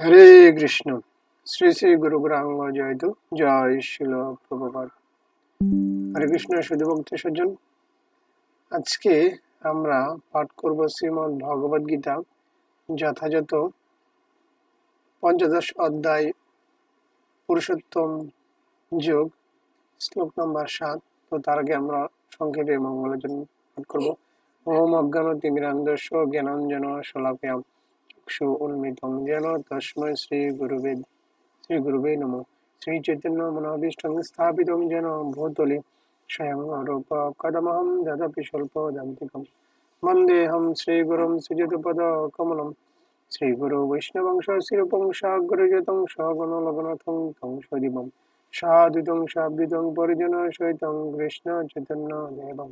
হরে কৃষ্ণ। শ্রী শ্রী গুরু গৌরাঙ্গ জয়তু। জয় শিল প্রভুপাদ। হরে কৃষ্ণ শুধু ভক্তি সজ্জন। আজকে আমরা পাঠ করব শ্রীমদ্ ভগবদ গীতা, যথাযথ পঞ্চদশ অধ্যায় পুরুষোত্তম যোগ, শ্লোক নম্বর 7। তো তার আগে আমরা সংক্ষেপে মঙ্গলের জন্য পাঠ করব। ওম অজ্ঞানতিমিরান্ধস্য জ্ঞানাঞ্জন শলাকয়া চক্ষু উন্মিলিতং যেন তস্मै শ্রী গুরুবে নমঃ। শ্রী চৈতন্য মনোভীষ্টং স্থাপিতং যেন ভূতলে স্বয়ং রূপ কদমহং দদাপি স্বল্পদান্তিকম। বন্দেহং শ্রীগুরুং শ্রীযুতপদকমলম। শ্রীগুরু বৈষ্ণবংশ শ্রীরূপং সাগ্রজাতং সগণলঘুনাথং तं সজীবং সাদ্বৈতং সাদ্বৈতং পরিজন সহিতং কৃষ্ণ চৈতন্য দেবং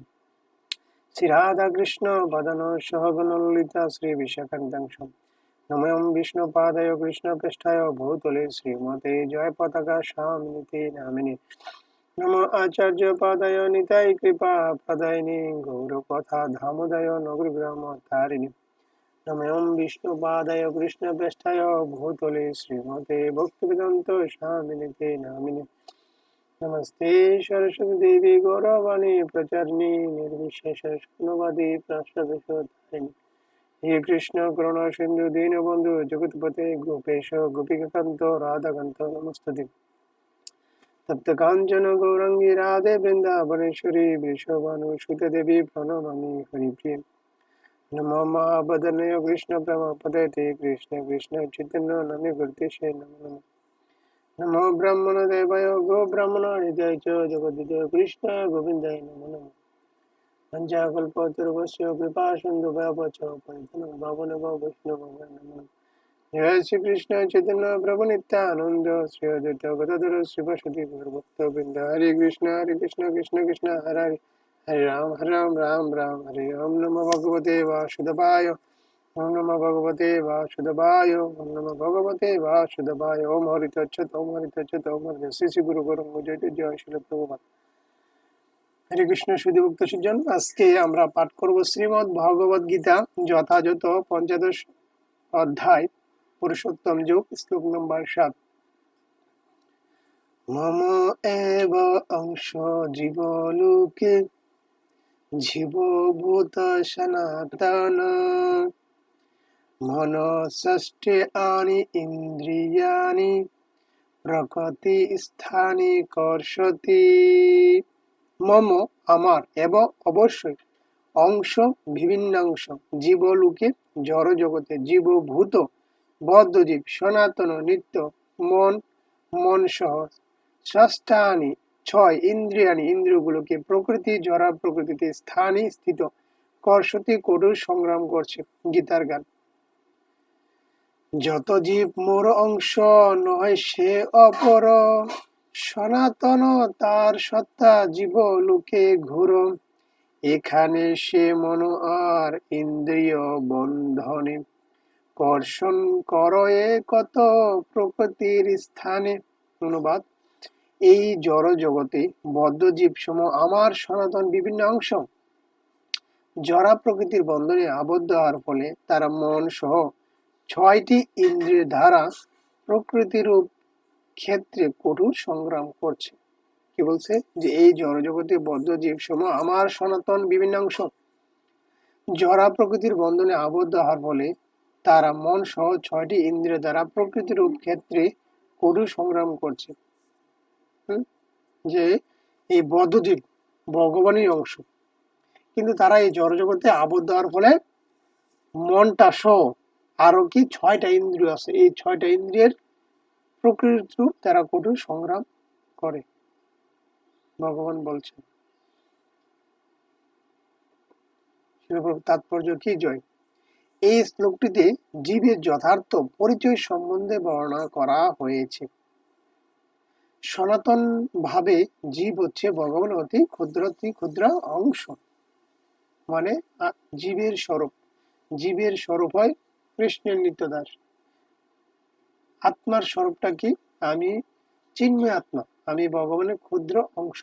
শ্রীরাধা কৃষ্ণ বদন সহগণললিতা শ্রী বিশাখান্তাংশম। নমঃ বিষ্ণুপাদায় কৃষ্ণপৃষ্ঠায় ভূতলে শ্রীমতে জয় পতাকা স্বামিনিতে নামিনে। নমঃ আচার্য পাদায় নিতাই কৃপা প্রদায়িনে গৌরকথা ধামোদয় নগরগ্রাম তারিণী। নমঃ বিষ্ণুপাদায় কৃষ্ণপৃষ্ঠায় ভূতলে শ্রীমতে ভক্তিবেদান্ত স্বামিনিতে নামিনে। নমস্তে সরস্বতী দেবী গৌরবাণী প্রচারিণী নির্বিশেষ শূন্যবাদী প্রশ্নবিশোধারিণী। হে কৃষ্ণ করুণা সিন্ধু দীনবন্ধু জগৎপতে গোপেশ গোপিকাকান্ত রাধাকান্ত নমস্তুতে। তপ্ত কাঞ্চন গৌরাঙ্গী রাধে বৃন্দাবনেশ্বরী বৃষভানুসুতে দেবী প্রণমামি হরিপ্রিয়ে। নমো মহাবদনয় কৃষ্ণ প্রেম পদতে কৃষ্ণ কৃষ্ণ চৈতন্য নামে গুরুতেশে নমো নমঃ। নমো ব্রাহ্মণ দেবায় গো ব্রাহ্মণ হৃদয় চ জগদ্দিতায় কৃষ্ণ গোবিন্দায় নমো নমঃ। পঞ্চাকল্পতরুভ্যশ্চ কৃপা সিন্ধুভ্যশ্চ পতিতানাং পাবনেভ্যো বৈষ্ণবেভ্যো নমো নমঃ। জয় শ্রীকৃষ্ণ চৈতন্য প্রভু নিত্যানন্দ শ্রী অদ্বৈত গদাধর শ্রীবাসুদেব গৌরভক্তবৃন্দ। হরে কৃষ্ণ কৃষ্ণ কৃষ্ণ হরে হরে, হরে রাম রাম রাম হরে। ওম নমো ভগবতে বাসুদেবায়। ওম নমো ভগবতে বাসুদেবায়। ওম নমো ভগবতে বাসুদেবায়। ওম হরি তচ্ছৎ ওম হরি তচ্ছৎ ওম হরি। শ্রী শ্রী গুরু গৌরাঙ্গ জয়তু। জয় শিল প্রভুপাদ। হরে কৃষ্ণ শুধু ভক্ত সজ্জন। আজকে আমরা পাঠ করব শ্রীমদ্ ভগবদ গীতা, যথাযথ পঞ্চদশ অধ্যায় পুরুষোত্তম যোগ, শ্লোক নম্বর 7। মম এব অংশ জীবলোকে জীবভূত সনাতন মনষষ্ঠ্যানি ইন্দ্রিয়াণি প্রকৃতি স্থানে কর্ষতি। মম আমার, এবং অবশ্যই, অংশ বিভিন্নাংশ, জীবলোকে জড় জগতে, জীবভূত বদ্ধজীব, সনাতন নিত্য, মন মন সহ, ষষ্ঠানি ছয়, ইন্দ্রিয়ানি ইন্দ্রিয়গুলোকে, প্রকৃতি জড়া প্রকৃতিতে, স্থানে স্থিত, কর্ষতি কঠোর সংগ্রাম করছে। গীতার গান। যত জীব মোর অংশ, নয় সে অপর, সনাতন তার সত্তা জীব লোকে ঘোর। এখানে সে মন আর ইন্দ্রিয় বন্ধনে, কর্ষণ করয়ে কত প্রকৃতির স্থানে। অনুবাদ: এই জড় জগতে বদ্ধ জীব সম আমার সনাতন বিভিন্ন অংশ জড়া প্রকৃতির বন্ধনে আবদ্ধ হওয়ার ফলে তারা মন সহ ছয়টি ইন্দ্রিয় দ্বারা প্রকৃতিরূপ ক্ষেত্রে কঠোর সংগ্রাম করছে। কি বলছে? যে এই জড়জগতে বদ্ধ জীব সম আমার সনাতন বিভিন্ন অংশ জড়া প্রকৃতির বন্ধনে আবদ্ধ হওয়ার ফলে তারা মন সহ ছয়টি ইন্দ্রিয় দ্বারা প্রকৃতিরূপ ক্ষেত্রে কঠোর সংগ্রাম করছে। যে এই বদ্ধ জীব ভগবানের অংশ, কিন্তু তারা এই জড়জগতে আবদ্ধ হওয়ার ফলে মনটা সহ আরো কি ছয়টা ইন্দ্রিয় আছে, এই ছয়টা ইন্দ্রিয়ের প্রকৃতির রূপ তারা কঠোর সংগ্রাম করে। ভগবান বলছেন। তাৎপর্য কি? জয়। এই শ্লোকটিতে জীবের যথার্থ পরিচয় সম্বন্ধে বর্ণনা করা হয়েছে। সনাতন ভাবে জীব হচ্ছে ভগবান অতি ক্ষুদ্র অংশ, মানে জীবের স্বরূপ। জীবের স্বরূপ হয় কৃষ্ণের নিত্যদাস। আত্মার স্বরূপটা কি? আমি চিন্ময় আত্মা, আমি ভগবানের ক্ষুদ্র অংশ।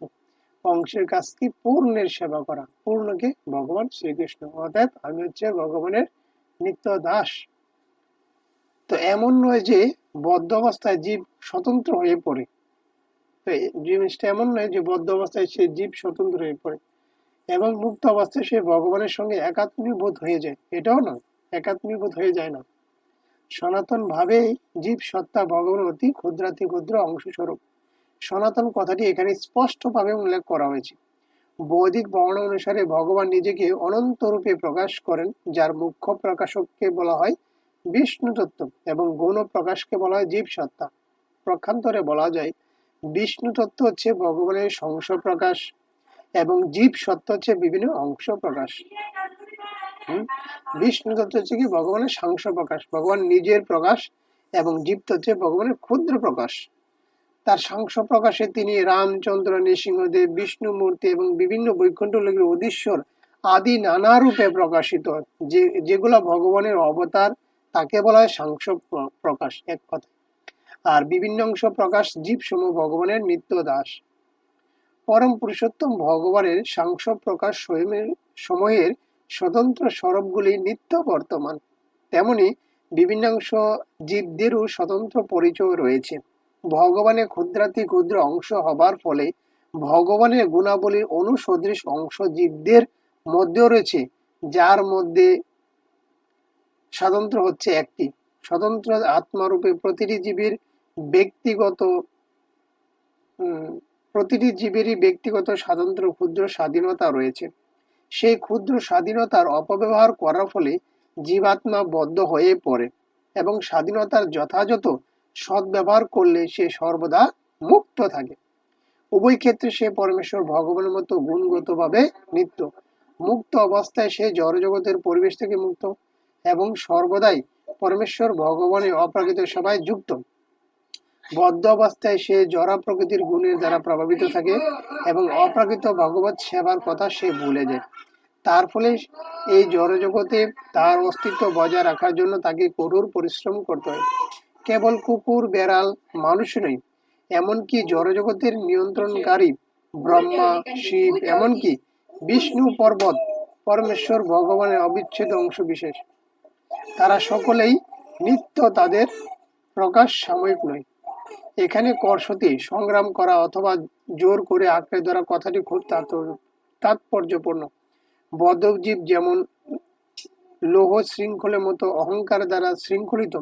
অংশের কাজ কি? পূর্ণের সেবা করা। পূর্ণকে ভগবান শ্রীকৃষ্ণ। অতএব আমি হচ্ছে ভগবানের নিত্য দাস। তো এমন নয় যে বদ্ধ অবস্থায় জীব স্বতন্ত্র হয়ে পড়ে। তো জিনিসটা এমন নয় যে বদ্ধ অবস্থায় সে জীব স্বতন্ত্র হয়ে পড়ে এবং মুক্ত অবস্থায় সে ভগবানের সঙ্গে একাত্মীভূত হয়ে যায়, এটাও নয়, একাত্মীভূত হয়ে যায় না। সনাতন ভাবেই জীব সত্তা ভগবানের অতি ক্ষুদ্রাতি ক্ষুদ্র অংশস্বরূপ। সনাতন কথাটি এখানে স্পষ্টভাবে উল্লেখ করা হয়েছে। বৈদিক বর্ণনা অনুসারে ভগবান নিজেকে অনন্ত রূপে প্রকাশ করেন, যার মুখ্য প্রকাশককে বলা হয় বিষ্ণু তত্ত্ব এবং গৌণ প্রকাশকে বলা হয় জীব সত্তা। পক্ষান্তরে বলা যায় বিষ্ণু তত্ত্ব হচ্ছে ভগবানের সংস প্রকাশ এবং জীব সত্তা হচ্ছে বিভিন্ন অংশ প্রকাশ। বিষ্ণু তত্ত্ব হচ্ছে কি ভগবানের সাংস প্রকাশ, ভগবান নিজের প্রকাশ, এবং জীব হচ্ছে ভগবানের ক্ষুদ্র প্রকাশ। তার সাংস প্রকাশে তিনি রামচন্দ্র, নৃসিংহদেব, বিষ্ণু মূর্তি এবং বিভিন্ন বৈকুণ্ঠ লোকের অধীশ্বর আদি নানা রূপে প্রকাশিত, যেগুলো ভগবানের অবতার, তাকে বলা হয় সাংস প্রকাশ এক কথা। আর বিভিন্ন অংশ প্রকাশ জীব সমূহ ভগবানের নিত্য দাস। পরম পুরুষোত্তম ভগবানের সাংস প্রকাশ সময়ের স্বতন্ত্র স্বরূপগুলি নিত্য বর্তমান, তেমনি বিভিন্নাংশ জীবদেরও স্বতন্ত্র পরিচয় রয়েছে। ভগবানের ক্ষুদ্রাতি ক্ষুদ্র অংশ হবার ফলে ভগবানের গুণাবলীর অনুসদৃশ অংশ জীবদের মধ্যেও রয়েছে, যার মধ্যে স্বতন্ত্র হচ্ছে একটি। স্বতন্ত্র আত্মারূপে প্রতিটি জীবেরই ব্যক্তিগত স্বাতন্ত্র ক্ষুদ্র স্বাধীনতা রয়েছে। সেই ক্ষুদ্র স্বাধীনতার অপব্যবহার করার ফলে জীবাত্মা বদ্ধ হয়ে পড়ে এবং স্বাধীনতার যথাযথ সদ্ব্যবহার করলে সে সর্বদা মুক্ত থাকে। উভয় ক্ষেত্রে সে পরমেশ্বর ভগবানের মতো গুণগতভাবে নিত্য। মুক্ত অবস্থায় সে জড়জগতের পরিবেশ থেকে মুক্ত এবং সর্বদাই পরমেশ্বর ভগবানের অপ্রাকৃত সেবায় যুক্ত। বদ্ধ অবস্থায় সে জড়া প্রকৃতির গুণের দ্বারা প্রভাবিত থাকে এবং অপ্রাকৃত ভগবত সেবার কথা সে ভুলে যায়। তার ফলে এই জড়জগতে তার অস্তিত্ব বজায় রাখার জন্য তাকে কঠোর পরিশ্রম করতে হয়। কেবল কুকুর, বেড়াল, মানুষ নয়, এমনকি জড়জগতের নিয়ন্ত্রণকারী ব্রহ্মা, শিব, এমনকি বিষ্ণু পর্বত পরমেশ্বর ভগবানের অবিচ্ছেদ্য অংশ বিশেষ। তারা সকলেই নিত্য, তাদের প্রকাশ সাময়িক নয়। এখানে করসতি সংগ্রাম করা অথবা জোর করে আঁকড়ে ধরা কথাটি খুব তাৎপর্যপূর্ণ। বদ্ধজীব যেমন লৌহ শৃঙ্খলের মতো অহংকার দ্বারা শৃঙ্খলিত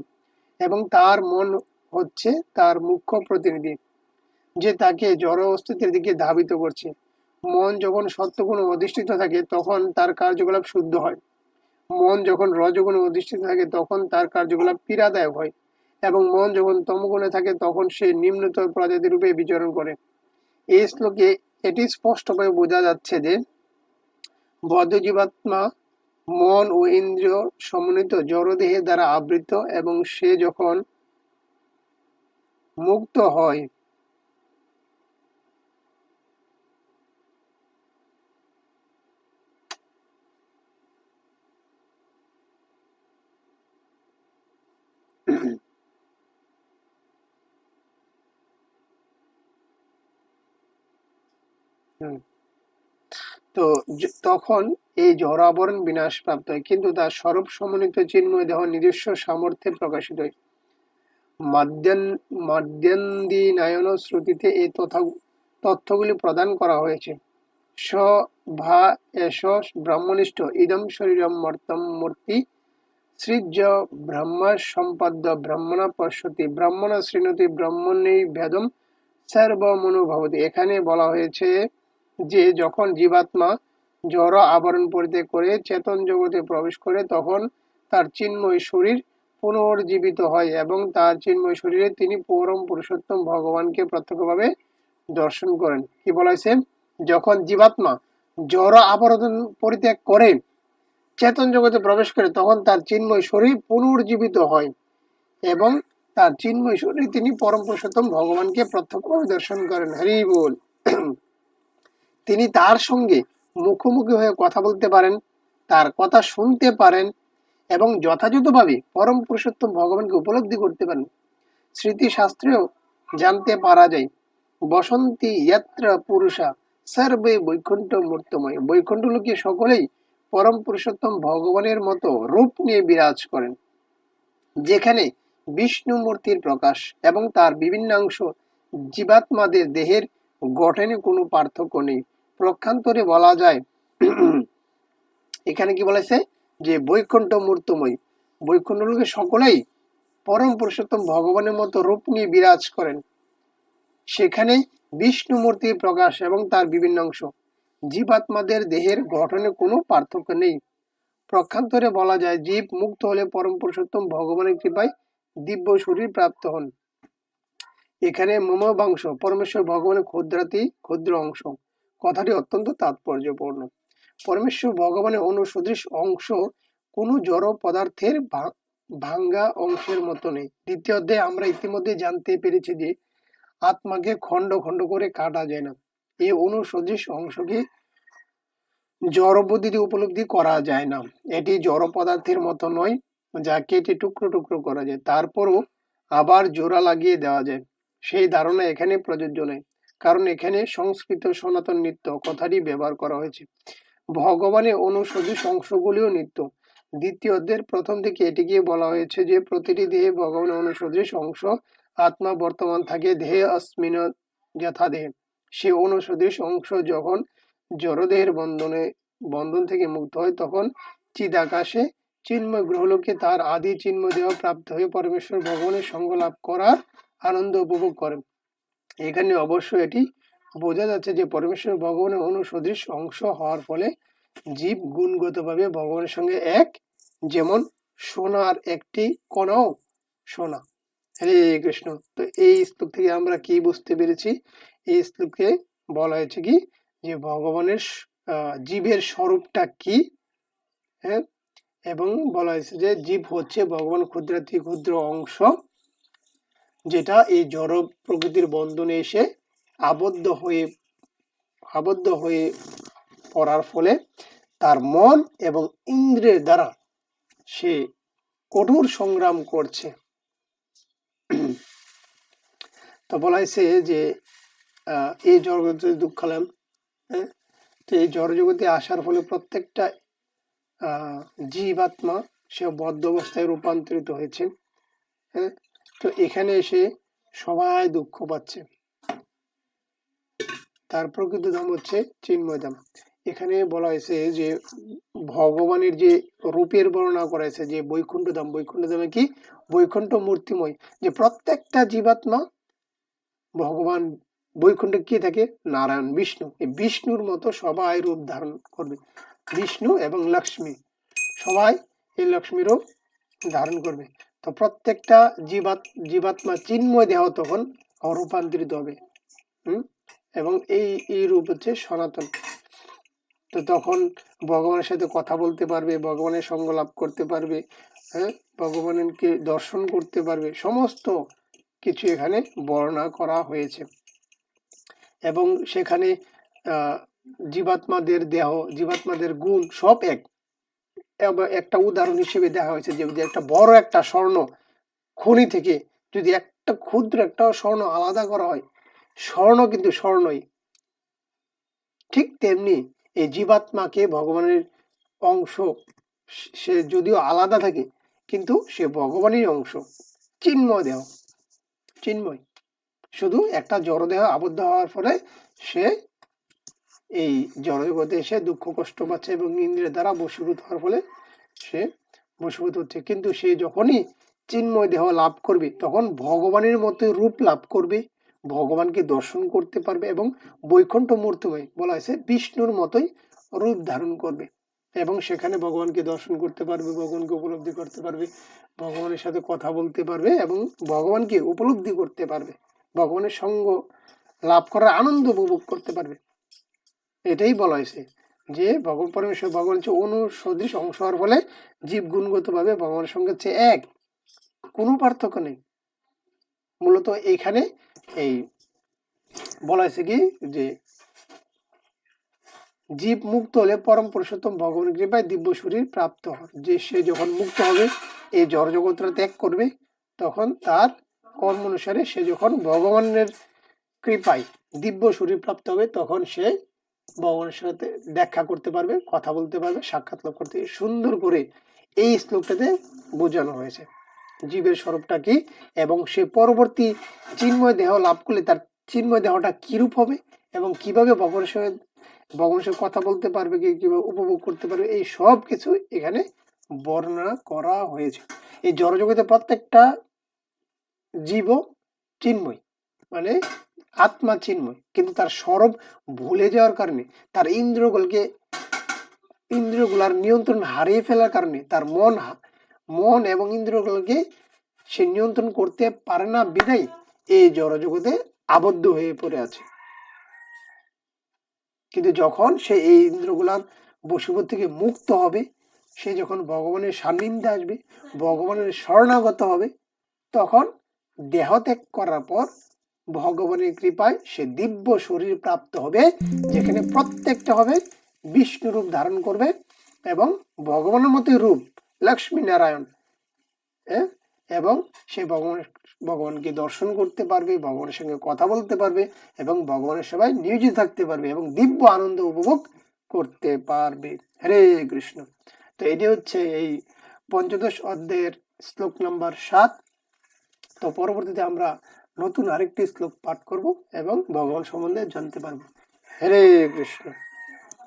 এবং তার মন হচ্ছে তার মুখ্য প্রতিনিধি, যে তাকে জড় অস্তিত্বের দিকে ধাবিত করছে। মন যখন সত্যগুণে অধিষ্ঠিত থাকে তখন তার কার্যকলাপ শুদ্ধ হয়। মন যখন রজগুণে অধিষ্ঠিত থাকে তখন তার কার্যকলাপ পীড়াদায়ক হয় এবং মন যখন তমগুণে থাকে তখন সে নিম্নতর প্রজাতি রূপে বিচরণ করে। এই শ্লোকে এটি স্পষ্টভাবে বোঝা যাচ্ছে যে বদ্ধ জীবাত্মা মন ও ইন্দ্রিয় সমন্বিত জড়দেহের দ্বারা আবৃত এবং সে যখন মুক্ত হয় তো তখন এই জড় আবরণ বিনাশ প্রাপ্ত হয়, কিন্তু তার স্বরূপ সমন্বিত চিন্ময় দেহ নিজস্ব সামর্থ্যে প্রকাশিত হয়। মাদ্যান্দিনায়ন শ্রুতিতে এই তথ্যগুলি প্রদান করা হয়েছে। স ভা এষ ব্রহ্মনিষ্ঠ ইদম শরীরম মর্তম মূর্তি সৃজ্য ব্রহ্মা সম্পাদ্য ব্রহ্মণা পশ্যতি ব্রহ্মণা শৃণোতি ব্রহ্মণেই ভেদম সর্বমনুভবতি। এখানে বলা হয়েছে যে যখন জীবাত্মা জড় আবরণ পরিত্যাগ করে চেতন জগতে প্রবেশ করে তখন তার চিন্ময় শরীর পুনর্জীবিত হয় এবং তার চিন্ময় শরীরে তিনি পরম পুরুষোত্তম ভগবানকে প্রত্যক্ষভাবে দর্শন করেন। কি বলা হয়েছে? যখন জীবাত্মা জড় আবরণ পরিত্যাগ করে চেতন জগতে প্রবেশ করে তখন তার চিন্ময় শরীর পুনর্জীবিত হয় এবং তার চিন্ময় শরীর তিনি পরম পুরুষোত্তম ভগবানকে প্রত্যক্ষভাবে দর্শন করেন। হরি বল। তিনি তার সঙ্গে মুখোমুখি হয়ে কথা বলতে পারেন, তার কথা শুনতে পারেন এবং যথাযথভাবে পরম পুরুষোত্তম ভগবানকে উপলব্ধি করতে পারেন। স্মৃতিশাস্ত্রেও জানতে পারা যায় বসন্তি ইয়াত্র পুরুষা সর্বে বৈকুণ্ঠ মূর্তময়। বৈকুণ্ঠ লোকে সকলেই পরম পুরুষোত্তম ভগবানের মতো রূপ নিয়ে বিরাজ করেন। যেখানে বিষ্ণু মূর্তির প্রকাশ এবং তার বিভিন্নাংশ জীবাত্মাদের দেহের গঠনে কোনো পার্থক্য নেই। প্রক্ষান্তরে বলা যায় এখানে কি বলেছে যে বৈকুণ্ঠ মূর্তময়, বৈকুণ্ঠ লোকে সকলেই পরম পুরুষোত্তম ভগবানের মতো রূপ নিয়ে বিরাজ করেন। সেখানে বিষ্ণু মূর্তির প্রকাশ এবং তার বিভিন্ন অংশ জীবাত্মাদের দেহের গঠনে কোনো পার্থক্য নেই। প্রক্ষান্তরে বলা যায় জীব মুক্ত হলে পরম পুরুষোত্তম ভগবানের কৃপায় দিব্য শরীর প্রাপ্ত হন। এখানে মমবাংশ পরমেশ্বর ভগবানের ক্ষুদ্রাতি ক্ষুদ্র অংশ, কথাটি অত্যন্ত তাৎপর্যপূর্ণ। পরমেশ্বর ভগবানের অনুসদৃশ অংশ কোনো জড় পদার্থের ভাঙ্গা অংশের মতো নেই। দ্বিতীয় অধ্যায়ে আমরা ইতিমধ্যে জানতে পেরেছি যে আত্মাকে খণ্ড খণ্ড করে কাটা যায় না। এই অনুসদৃশ অংশকে জড় বুদ্ধি দিয়ে উপলব্ধি করা যায় না। এটি জড় পদার্থের মতো নয় যা কেটে টুকরো টুকরো করা যায় তারপরও আবার জোড়া লাগিয়ে দেওয়া যায়। সেই ধারণা এখানে প্রযোজ্য নয়, কারণ এখানে সংস্কৃত সনাতন নিত্য কথাটি ব্যবহার করা হয়েছে। ভগবানের অনুসদৃশ অংশগুলিও নিত্য। দ্বিতীয় অধ্যায়ের প্রথম দিকে এটিকে বলা হয়েছে যে প্রতিটি দেহে ভগবানের অনুসদৃশ অংশ আত্মা বর্তমান থাকে দেহে অস্মিন যথা দেহে। সে অনুসদৃশ অংশ যখন জড়দেহের বন্ধন থেকে মুক্ত হয় তখন চিদাকাশে চিন্ময় গ্রহলোকে তার আদি চিন্ময় দেহ প্রাপ্ত হয়ে পরমেশ্বর ভগবানের সঙ্গ লাভ করার আনন্দ উপভোগ করেন। এখানে অবশ্য এটি বোঝা যাচ্ছে যে পরমেশ্বর ভগবানের অনুসদৃশ অংশ হওয়ার ফলে জীব গুণগতভাবে ভগবানের সঙ্গে এক, যেমন সোনার একটি কণাও সোনা। হরে কৃষ্ণ। তো এই শ্লোক থেকে আমরা কি বুঝতে পেরেছি? এই শ্লোকে বলা হয়েছে কি যে ভগবানের জীবের স্বরূপটা কি, হ্যাঁ, এবং বলা হয়েছে যে জীব হচ্ছে ভগবান ক্ষুদ্রাতি ক্ষুদ্র অংশ, যেটা এই জড় প্রকৃতির বন্ধনে এসে আবদ্ধ হয়ে পড়ার ফলে তার মন এবং ইন্দ্রিয়ের দ্বারা সে কঠোর সংগ্রাম করছে। তো বলা হয়েছে যে এই জড়জগতে দুঃখালাম, হ্যাঁ, তো এই জড়জগতে আসার ফলে প্রত্যেকটা জীবাত্মা সে বদ্ধ অবস্থায় রূপান্তরিত হয়েছে, হ্যাঁ। তো এখানে এসে সবাই দুঃখ পাচ্ছে। তার প্রকৃত ধাম হচ্ছে চিন্ময় ধাম। এখানে বলা হয়েছে যে ভগবানের যে রূপের বর্ণনা করা হয়েছে যে বৈকুণ্ঠ ধাম, বৈকুণ্ঠ ধামে কি বৈকুণ্ঠ মূর্তিময়, যে প্রত্যেকটা জীবাত্মা ভগবান বৈকুণ্ঠে কি থাকে? নারায়ণ বিষ্ণু। এই বিষ্ণুর মতো সবাই রূপ ধারণ করবে। বিষ্ণু এবং লক্ষ্মী সবাই এই লক্ষ্মী রূপ ধারণ করবে। তো প্রত্যেকটা জীবাত্মা চিন্ময় দেহ তখন রূপান্তরিত হবে, এবং এই রূপ হচ্ছে সনাতন। তো তখন ভগবানের সাথে কথা বলতে পারবে, ভগবানের সঙ্গ লাভ করতে পারবে, হ্যাঁ, ভগবানকে দর্শন করতে পারবে। সমস্ত কিছু এখানে বর্ণনা করা হয়েছে এবং সেখানে জীবাত্মাদের দেহ, জীবাত্মাদের গুণ সব এক। একটা উদাহরণ হিসেবে দেখা হয়েছে যে একটা বড় একটা স্বর্ণ খনি থেকে যদি একটা ক্ষুদ্র একটা স্বর্ণ আলাদা করা হয়, স্বর্ণ কিন্তু স্বর্ণই। ঠিক তেমনি এই জীবাত্মাকে ভগবানের অংশ, সে যদিও আলাদা থাকে কিন্তু সে ভগবানের অংশ, চিন্ময় দেহ, চিন্ময়। শুধু একটা জড়দেহ আবদ্ধ হওয়ার ফলে সে এই জড়জগতে এসে দুঃখ কষ্ট পাচ্ছে এবং ইন্দ্রিয়ের দ্বারা বশীভূত হওয়ার ফলে সে বশীভূত হচ্ছে। কিন্তু সে যখনই চিন্ময় দেহ লাভ করবে তখন ভগবানের মতো রূপ লাভ করবে, ভগবানকে দর্শন করতে পারবে এবং বৈকুণ্ঠ মূর্তিময় বলা হয়েছে বিষ্ণুর মতোই রূপ ধারণ করবে এবং সেখানে ভগবানকে দর্শন করতে পারবে, ভগবানকে উপলব্ধি করতে পারবে, ভগবানের সাথে কথা বলতে পারবে এবং ভগবানকে উপলব্ধি করতে পারবে, ভগবানের সঙ্গ লাভ করার আনন্দ উপভোগ করতে পারবে। এটাই বলা হয়েছে যে ভগবান পরমেশ্বর ভগবান হচ্ছে অনুসদৃশ অংশ হওয়ার ফলে জীব গুণগতভাবে ভগবানের সঙ্গে হচ্ছে এক, কোনো পার্থক্য নেই। মূলত এইখানে এই বলা হয়েছে কি যে জীব মুক্ত হলে পরম পুরুষোত্তম ভগবানের কৃপায় দিব্য শরীর প্রাপ্ত হয়। যে সে যখন মুক্ত হবে, এই জড় জগৎটা ত্যাগ করবে, তখন তার কর্ম অনুসারে সে যখন ভগবানের কৃপায় দিব্য শরীর প্রাপ্ত হবে তখন সে ভগবানের সাথে দেখা করতে পারবে, কথা বলতে পারবে, সাক্ষাৎ লাভ করতে। সুন্দর করে এই শ্লোকটাতে বোঝানো হয়েছে জীবের স্বরূপটা কি, এবং সে পরবর্তী চিন্ময় দেহ লাভ করলে তার চিন্ময় দেহটা কিরূপ হবে এবং কিভাবে ভগবানের সঙ্গে কথা বলতে পারবে, কিভাবে উপভোগ করতে পারবে, এই সব কিছু এখানে বর্ণনা করা হয়েছে। এই জড়জগতে প্রত্যেকটা জীব চিন্ময়, মানে আত্মা চিন্ময়, কিন্তু তার স্বরূপ ভুলে যাওয়ার কারণে, তার ইন্দ্রিয়গুলার নিয়ন্ত্রণ হারিয়ে ফেলার কারণে, তার মন এবং ইন্দ্রিয়গুলোকে সে নিয়ন্ত্রণ করতে পারে না, বিধায় এই জড়জগতে আবদ্ধ হয়ে পড়ে আছে। কিন্তু যখন সে এই ইন্দ্রিয়গুলার বশীভূত থেকে মুক্ত হবে, সে যখন ভগবানের সান্নিধ্যে আসবে, ভগবানের শরণাগত হবে, তখন দেহ ত্যাগ করার পর ভগবানের কৃপায় সে দিব্য শরীর প্রাপ্ত হবে, যেখানে প্রত্যেকটা হবে বিষ্ণু রূপ ধারণ করবে এবং ভগবানের মতো রূপ, লক্ষ্মী নারায়ণ, এবং সে ভগবানকে দর্শন করতে পারবে, ভগবানের সঙ্গে কথা বলতে পারবে এবং ভগবানের সেবায় নিয়োজিত থাকতে পারবে এবং দিব্য আনন্দ উপভোগ করতে পারবে। হরে কৃষ্ণ। তো এটি হচ্ছে এই পঞ্চদশ অধ্যায়ের শ্লোক নাম্বার 7। তো পরবর্তীতে আমরা নতুন আরেকটি শ্লোক পাঠ করব এবং ভগবান সম্বন্ধে জানতে পারবো। হরে কৃষ্ণ।